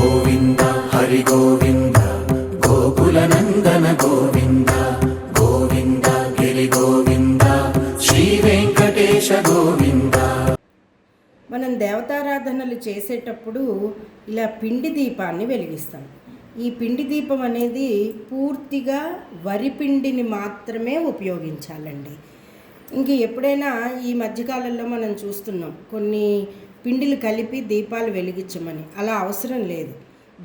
గోవింద హరి గోవింద గోకుల నందన గోవింద గోవింద గిరి గోవింద శ్రీ వెంకటేశ గోవింద. మనం దేవతారాధనలు చేసేటప్పుడు ఇలా పిండి దీపాన్ని వెలిగిస్తాం. ఈ పిండి దీపం అనేది పూర్తిగా వరి పిండిని మాత్రమే ఉపయోగించాలండి. ఇంక ఎప్పుడైనా ఈ మధ్యకాలంలో మనం చూస్తున్నాం కొన్ని పిండిలు కలిపి దీపాలు వెలిగించమని. అలా అవసరం లేదు.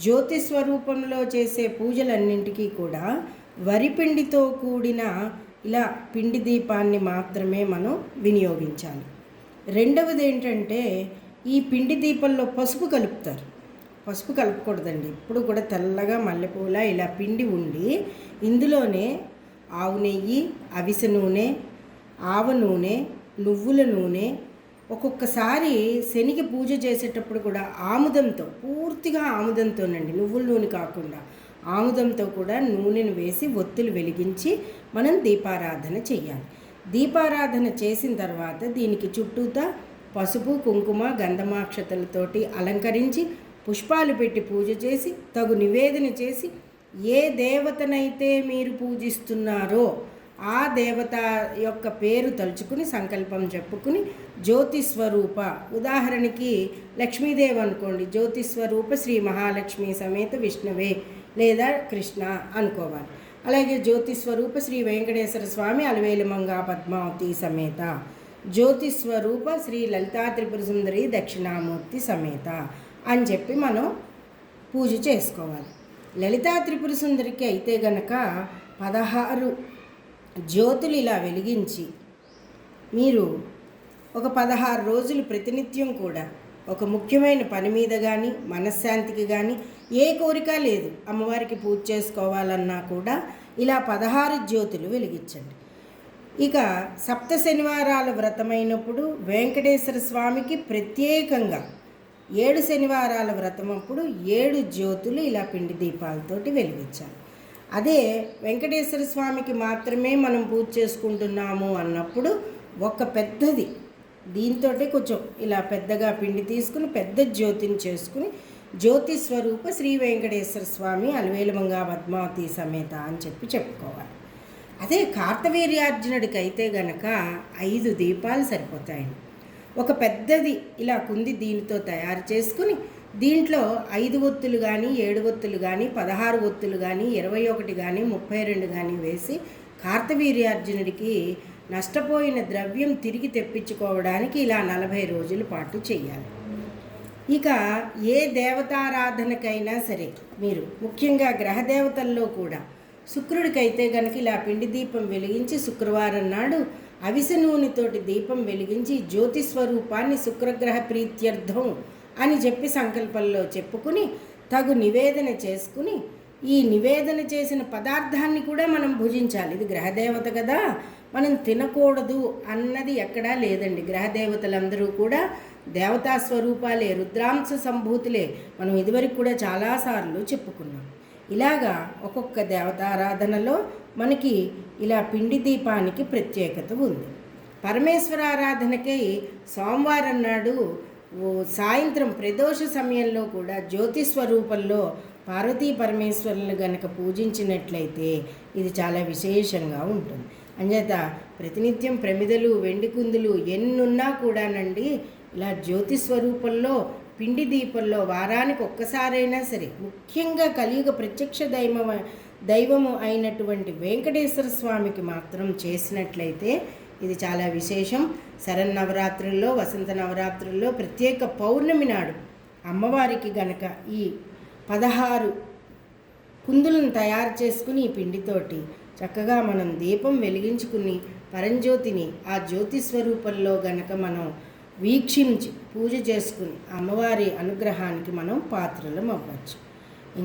జ్యోతి స్వరూపంలో చేసే పూజలన్నింటికీ కూడా వరి పిండితో కూడిన ఇలా పిండి దీపాన్ని మాత్రమే మనం వినియోగించాలి. రెండవది ఏంటంటే, ఈ పిండి దీపంలో పసుపు కలుపుతారు. పసుపు కలపకూడదండి. ఇప్పుడు కూడా తెల్లగా మల్లెపూల ఇలా పిండి ఉండి ఇందులోనే ఆవు నెయ్యి, అవిసె నూనె, ఆవ నూనె, నువ్వుల నూనె, ఒక్కొక్కసారి శనికి పూజ చేసేటప్పుడు కూడా ఆముదంతో, పూర్తిగా ఆముదంతోనండి, నువ్వుల నూనె కాకుండా ఆముదంతో కూడా నూనెను వేసి ఒత్తులు వెలిగించి మనం దీపారాధన చెయ్యాలి. దీపారాధన చేసిన తర్వాత దీనికి చుట్టూతా పసుపు, కుంకుమ, గంధమాక్షతలతోటి అలంకరించి పుష్పాలు పెట్టి పూజ చేసి తగు నివేదన చేసి ఏ దేవతనైతే మీరు పూజిస్తున్నారో ఆ దేవత యొక్క పేరు తలుచుకుని సంకల్పం చెప్పుకుని జ్యోతి స్వరూప, ఉదాహరణకి లక్ష్మీదేవి అనుకోండి, జ్యోతి స్వరూప శ్రీ మహాలక్ష్మి సమేత విష్ణువే లేదా కృష్ణ అనుకోవాలి. అలాగే జ్యోతి స్వరూప శ్రీ వెంకటేశ్వర స్వామి అలవేలుమంగా పద్మావతి సమేత, జ్యోతి స్వరూప శ్రీ లలితా త్రిపుర సుందరి దక్షిణామూర్తి సమేత అని చెప్పి మనం పూజ చేసుకోవాలి. లలితా త్రిపుర సుందరికి అయితే గనక 16 జ్యోతులు ఇలా వెలిగించి మీరు ఒక 16 రోజులు ప్రతినిత్యం కూడా ఒక ముఖ్యమైన పని మీద కానీ మనశ్శాంతికి కానీ ఏ కోరిక లేదు, అమ్మవారికి పూజ చేసుకోవాలన్నా కూడా ఇలా 16 జ్యోతులు వెలిగించండి. ఇక సప్త శనివారాల వ్రతమైనప్పుడు వెంకటేశ్వర స్వామికి ప్రత్యేకంగా 7 శనివారాల వ్రతమప్పుడు 7 జ్యోతులు ఇలా పిండి దీపాలతోటి వెలిగించాలి. అదే వెంకటేశ్వర స్వామికి మాత్రమే మనం పూజ చేసుకుంటున్నాము అన్నప్పుడు ఒక పెద్దది దీంతో కొంచెం ఇలా పెద్దగా పిండి తీసుకుని పెద్ద జ్యోతిని చేసుకుని జ్యోతి స్వరూప శ్రీ వెంకటేశ్వర స్వామి అలవేలుమంగా పద్మావతి సమేత అని చెప్పి చెప్పుకోవాలి. అదే కార్తవీర్యార్జునుడికి అయితే గనక 5 దీపాలు సరిపోతాయండి. ఒక పెద్దది ఇలా కుంది దీనితో తయారు చేసుకుని దీంట్లో 5 ఒత్తులు కానీ 7 ఒత్తులు కానీ 16 ఒత్తులు కానీ 21 కానీ 32 కానీ వేసి కార్తవీర్యార్జునుడికి నష్టపోయిన ద్రవ్యం తిరిగి తెప్పించుకోవడానికి ఇలా 40 రోజుల పాటు చేయాలి. ఇక ఏ దేవతారాధనకైనా సరే మీరు ముఖ్యంగా గ్రహదేవతల్లో కూడా శుక్రుడికైతే కనుక ఇలా పిండి దీపం వెలిగించి శుక్రవారం నాడు అవిసె నూనెతోటి దీపం వెలిగించి జ్యోతి స్వరూపాన్ని శుక్రగ్రహ ప్రీత్యర్థం అని చెప్పి సంకల్పంలో చెప్పుకుని తగు నివేదన చేసుకుని ఈ నివేదన చేసిన పదార్థాన్ని కూడా మనం భుజించాలి. ఇది గ్రహదేవత కదా, మనం తినకూడదు అన్నది ఎక్కడా లేదండి. గ్రహదేవతలందరూ కూడా దేవతా స్వరూపాలే, రుద్రాంశ సంభూతులే. మనం ఇదివరకు కూడా చాలాసార్లు చెప్పుకున్నాం. ఇలాగా ఒక్కొక్క దేవతారాధనలో మనకి ఇలా పిండి దీపానికి ప్రత్యేకత ఉంది. పరమేశ్వరారాధనకై సోమవారం నాడు సాయంత్రం ప్రదోష సమయంలో కూడా జ్యోతి స్వరూపంలో పార్వతీ పరమేశ్వరులను గనక పూజించినట్లయితే ఇది చాలా విశేషంగా ఉంటుంది. అంచేత ప్రతినిత్యం ప్రమిదలు, వెండి కుందులు ఎన్నున్నా కూడానండి ఇలా జ్యోతి స్వరూపంలో పిండి దీపంలో వారానికి ఒక్కసారైనా సరే, ముఖ్యంగా కలియుగ ప్రత్యక్ష దైవము అయినటువంటి వెంకటేశ్వర స్వామికి మాత్రం చేసినట్లయితే ఇది చాలా విశేషం. శరన్నవరాత్రుల్లో, వసంత నవరాత్రుల్లో ప్రత్యేక పౌర్ణమి నాడు అమ్మవారికి గనక ఈ 16 కుందులను తయారు చేసుకుని ఈ పిండితోటి చక్కగా మనం దీపం వెలిగించుకుని పరంజ్యోతిని ఆ జ్యోతి స్వరూపంలో గనక మనం వీక్షించి పూజ చేసుకుని అమ్మవారి అనుగ్రహానికి మనం పాత్రలం అవ్వచ్చు.